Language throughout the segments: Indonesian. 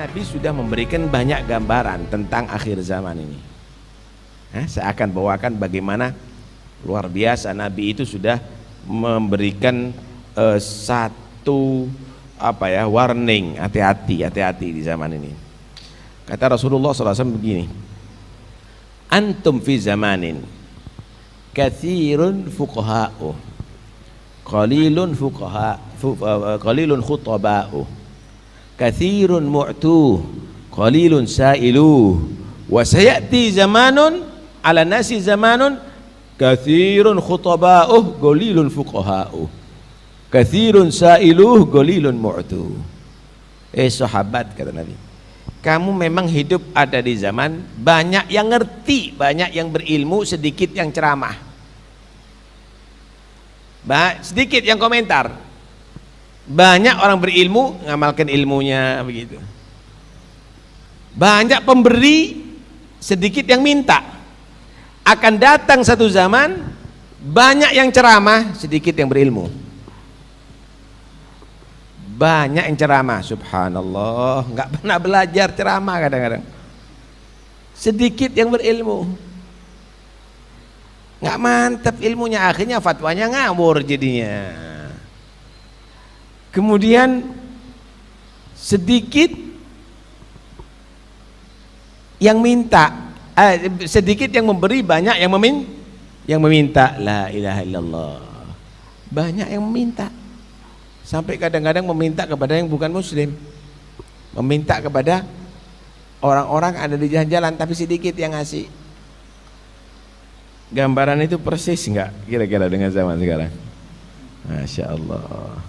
Nabi sudah memberikan banyak gambaran tentang akhir zaman ini. Saya akan bawakan bagaimana luar biasa Nabi itu sudah memberikan satu warning, hati-hati di zaman ini. Kata Rasulullah SAW begini, antum fi zamanin kathirun fuqaha'u qalilun khutaba'u kathirun mu'tu qalilun sa'ilu wa sayati zamanun ala nasi zamanun kathirun khutaba'u qalilun fuqaha'u kathirun sa'ilu qalilun mu'tu. Sahabat, kata Nabi, kamu memang hidup ada di zaman banyak yang ngerti, banyak yang berilmu, sedikit yang ceramah, sedikit yang komentar. Banyak orang berilmu ngamalkan ilmunya begitu. Banyak pemberi, sedikit yang minta. Akan datang satu zaman banyak yang ceramah, sedikit yang berilmu. Banyak yang ceramah, subhanallah, nggak pernah belajar ceramah kadang-kadang. Sedikit yang berilmu, nggak mantap ilmunya, akhirnya fatwanya ngawur jadinya. Kemudian sedikit yang minta, sedikit yang memberi, banyak yang meminta. La ilaha illallah. Banyak yang meminta, sampai kadang-kadang meminta kepada yang bukan muslim, meminta kepada orang-orang ada di jalan-jalan, tapi sedikit yang ngasih. Gambaran itu persis enggak kira-kira dengan zaman sekarang? Masya Allah.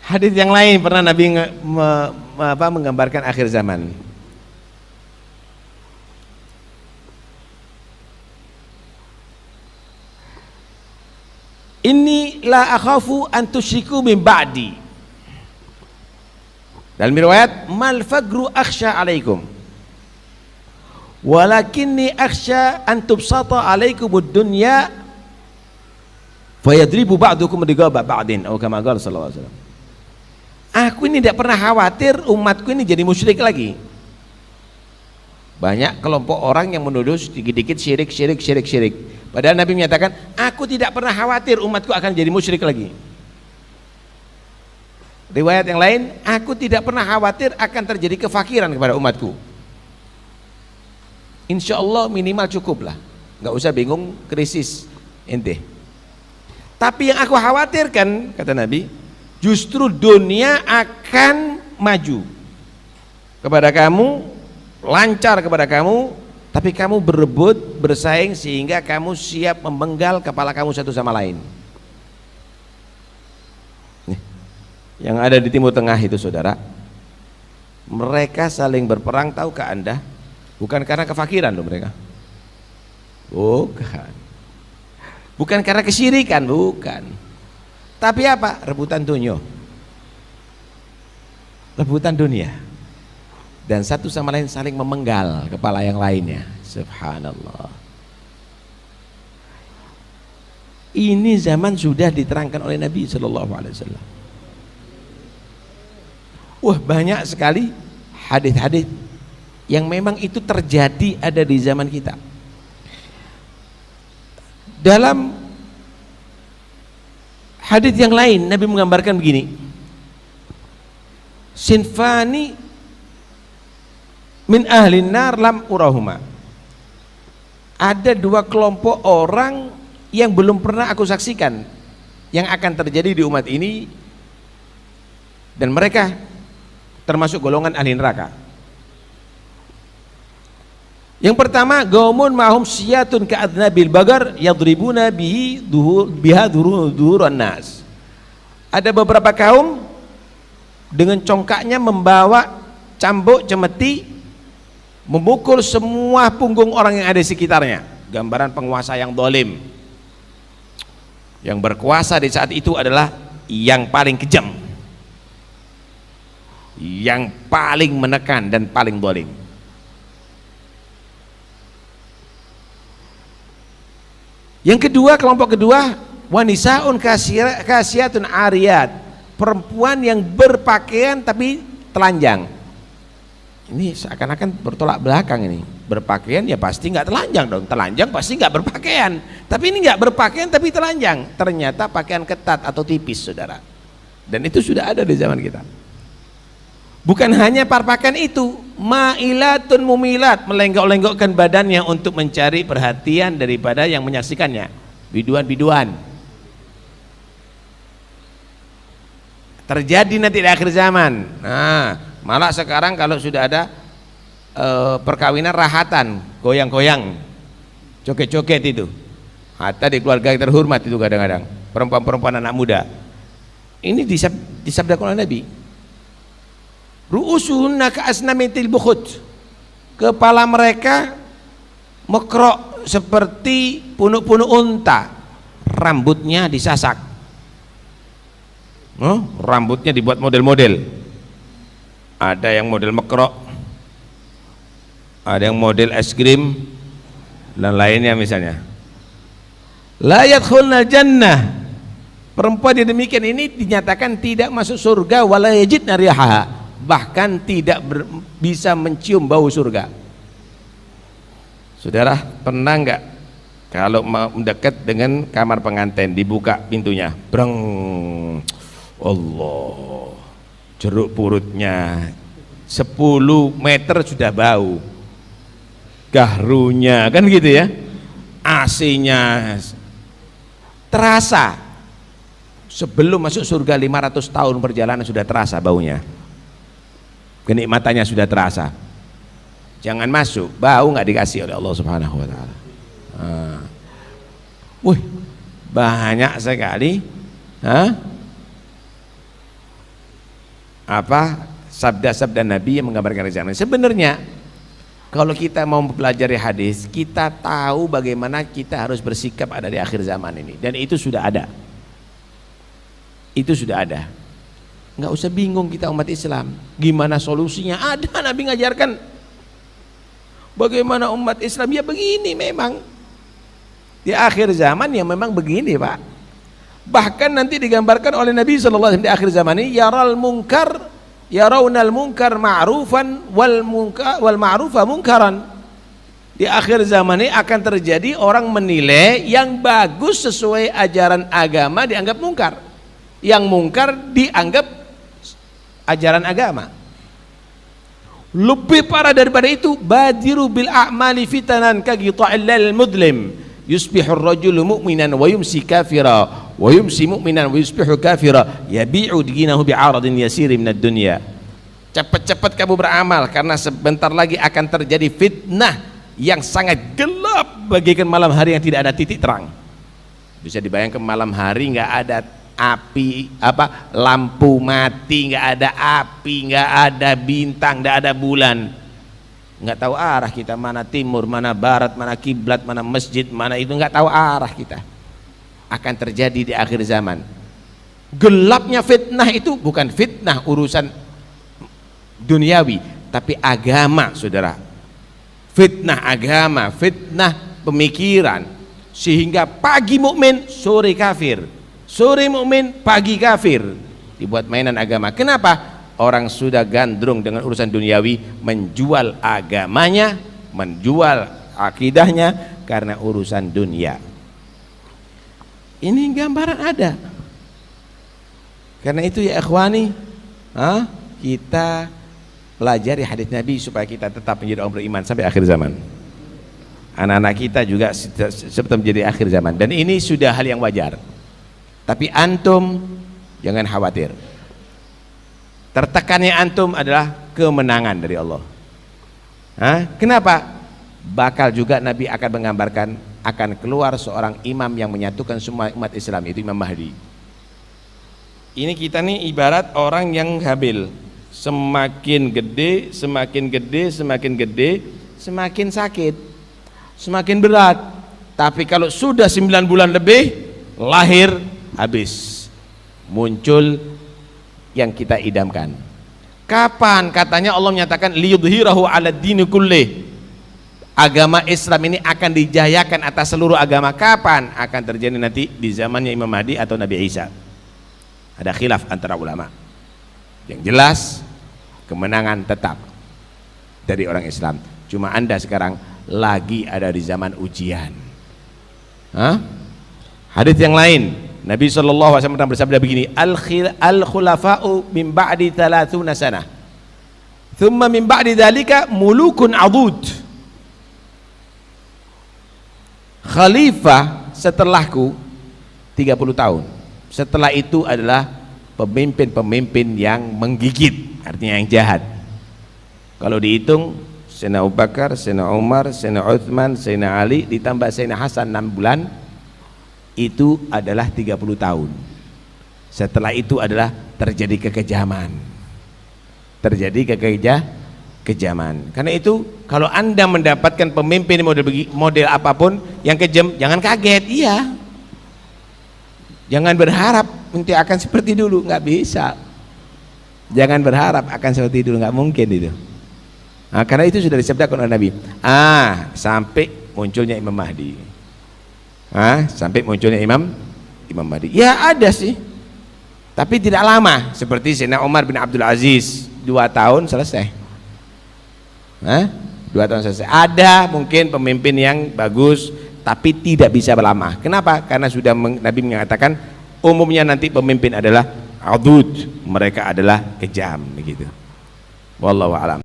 Hadis yang lain pernah Nabi menggambarkan akhir zaman. Inni la akhafu an tusyriku min ba'di. Dalam riwayat, mal fagru akhsha alaikum walakinni akhsha an tubsata alaikumud dunya fayadribu ba'dukum rigaba ba'din, atau kama qala sallallahu alaihi wasallam. Aku ini tidak pernah khawatir umatku ini jadi musyrik lagi. Banyak kelompok orang yang menuduh sedikit-sedikit syirik. Padahal Nabi menyatakan, aku tidak pernah khawatir umatku akan jadi musyrik lagi. Riwayat yang lain, aku tidak pernah khawatir akan terjadi kefakiran kepada umatku. Insya Allah minimal cukup lah, nggak usah bingung krisis ente. Tapi yang aku khawatirkan, kata Nabi, justru dunia akan maju kepada kamu, lancar kepada kamu, tapi kamu berebut, bersaing sehingga kamu siap memenggal kepala kamu satu sama lain. Nih, yang ada di Timur Tengah itu saudara, mereka saling berperang, tahukah Anda? Bukan karena kefakiran loh mereka, bukan karena kesyirikan, bukan. Tapi apa? Rebutan dunia, rebutan dunia, dan satu sama lain saling memenggal kepala yang lainnya. Subhanallah. Ini zaman sudah diterangkan oleh Nabi Sallallahu Alaihi Wasallam. Wah, banyak sekali hadis-hadis yang memang itu terjadi ada di zaman kita. Dalam hadis yang lain Nabi menggambarkan begini, sinfani min ahlin nar lam urahuma. Ada dua kelompok orang yang belum pernah aku saksikan yang akan terjadi di umat ini, dan mereka termasuk golongan ahli neraka. Yang pertama, gaumun mahum siyatun ka'adnabil bagar yadribuna biha duhuran nas. Ada beberapa kaum dengan congkaknya membawa cambuk cemeti, memukul semua punggung orang yang ada di sekitarnya. Gambaran penguasa yang dolim. Yang berkuasa di saat itu adalah yang paling kejam, yang paling menekan dan paling dolim. Yang kedua, kelompok kedua, wanisaun kasiyatun ariyat, perempuan yang berpakaian tapi telanjang. Ini seakan-akan bertolak belakang ini. Berpakaian ya pasti nggak telanjang dong, telanjang pasti nggak berpakaian. Tapi ini nggak berpakaian tapi telanjang. Ternyata pakaian ketat atau tipis, saudara. Dan itu sudah ada di zaman kita. Bukan hanya pakaian itu, ma'ilatun mumilat, melenggok-lenggokkan badannya untuk mencari perhatian daripada yang menyaksikannya. Biduan-biduan. Terjadi nanti di akhir zaman. Nah, malah sekarang kalau sudah ada perkawinan rahatan, goyang-goyang, joget-joget itu. Hatta di keluarga yang terhormat itu kadang-kadang perempuan-perempuan anak muda. Ini disabdakan oleh Nabi. Ru'usuhunna ka'asnamitil bukhut. Kepala mereka mekrok seperti punuk-punuk unta. Rambutnya disasak. Rambutnya dibuat model-model. Ada yang model mekrok, ada yang model es krim dan lainnya misalnya. La yadkhulna jannah. Perempuan yang demikian ini dinyatakan tidak masuk surga, wala yajidna rihaha, bahkan tidak bisa mencium bau surga. Saudara, pernah enggak kalau mau mendekat dengan kamar pengantin, dibuka pintunya, breng, Allah, jeruk purutnya 10 meter sudah bau, gahrunya kan gitu ya, AC-nya terasa. Sebelum masuk surga 500 tahun perjalanan sudah terasa baunya, kenikmatannya sudah terasa. Jangan masuk, bau nggak dikasih oleh Allah Subhanahu wa Ta'ala. Banyak sekali sabda-sabda Nabi yang menggambarkan rencana. Sebenarnya kalau kita mau mempelajari hadis, kita tahu bagaimana kita harus bersikap ada di akhir zaman ini, dan itu sudah ada. Itu sudah ada. Nggak usah bingung kita umat Islam. Gimana solusinya? Ada, Nabi ngajarkan. Bagaimana umat Islam? Ya begini memang. Di akhir zaman ya memang begini, Pak. Bahkan nanti digambarkan oleh Nabi SAW di akhir zaman ini, yarawnal munkar ma'rufan wal ma'rufa munkaran. Di akhir zaman ini akan terjadi orang menilai yang bagus sesuai ajaran agama dianggap mungkar, yang mungkar dianggap ajaran agama. Lebih parah daripada itu, badiru bil a'mali fitanan kagita'illal mudlim yusbihu ar-rajulu mu'minan wa yumsi kafira wa yumsi mu'minan wa yusbihu kafira yabi'u dinahu bi'aradin yasirin minad dunya. Cepat-cepat kamu beramal, karena sebentar lagi akan terjadi fitnah yang sangat gelap bagaikan malam hari yang tidak ada titik terang. Bisa dibayangkan malam hari nggak ada api, lampu mati, nggak ada api, nggak ada bintang, nggak ada bulan, nggak tahu arah kita, mana timur, mana barat, mana kiblat, mana masjid, mana itu, nggak tahu arah kita. Akan terjadi di akhir zaman. Gelapnya fitnah itu bukan fitnah urusan duniawi, tapi agama, saudara. Fitnah agama, fitnah pemikiran, sehingga pagi mukmin, sore kafir, sore mukmin, pagi kafir, dibuat mainan agama. Kenapa? Orang sudah gandrung dengan urusan duniawi, menjual agamanya, menjual akidahnya karena urusan dunia. Ini gambaran ada. Karena itu ya ikhwani, kita pelajari hadis Nabi supaya kita tetap menjadi orang beriman sampai akhir zaman. Anak-anak kita juga seperti menjadi akhir zaman, dan ini sudah hal yang wajar. Tapi antum jangan khawatir. Tertekannya antum adalah kemenangan dari Allah. Kenapa? Bakal juga Nabi akan menggambarkan akan keluar seorang imam yang menyatukan semua umat Islam, itu Imam Mahdi. Ini kita nih ibarat orang yang hamil. Semakin gede, semakin gede, semakin gede, semakin sakit, semakin berat. Tapi kalau sudah 9 bulan lebih, lahir, habis, muncul yang kita idamkan. Kapan? Katanya Allah menyatakan liyudhhirahu 'ala dini kullih. Agama Islam ini akan dijayakan atas seluruh agama. Kapan? Akan terjadi nanti di zamannya Imam Mahdi atau Nabi Isa. Ada khilaf antara ulama. Yang jelas kemenangan tetap dari orang Islam. Cuma Anda sekarang lagi ada di zaman ujian. Hadis yang lain, Nabi SAW bersabda begini, al-khulafa'u min ba'di 30 sanah thumma min ba'di dhalika mulukun adud. Khalifah setelahku 30 tahun, setelah itu adalah pemimpin-pemimpin yang menggigit, artinya yang jahat. Kalau dihitung Sayyidina Abu Bakar, Sayyidina Umar, Sayyidina Uthman, Sayyidina Ali ditambah Sayyidina Hasan 6 bulan, itu adalah 30 tahun. Setelah itu adalah terjadi kekejaman, terjadi kekejaman. Karena itu kalau Anda mendapatkan pemimpin model apapun yang kejam, jangan kaget. Iya, jangan berharap nanti akan seperti dulu, nggak bisa. Jangan berharap akan seperti dulu, nggak mungkin itu. Nah, karena itu sudah disebutkan oleh Nabi. Sampai munculnya Imam Mahdi. Sampai munculnya Imam Mahdi. Ya ada sih, tapi tidak lama. Seperti Sayyidina Umar bin Abdul Aziz, 2 tahun selesai. 2 tahun selesai. Ada mungkin pemimpin yang bagus, tapi tidak bisa lama. Kenapa? Karena sudah Nabi mengatakan umumnya nanti pemimpin adalah adud, mereka adalah kejam begitu. Wallahu a'lam.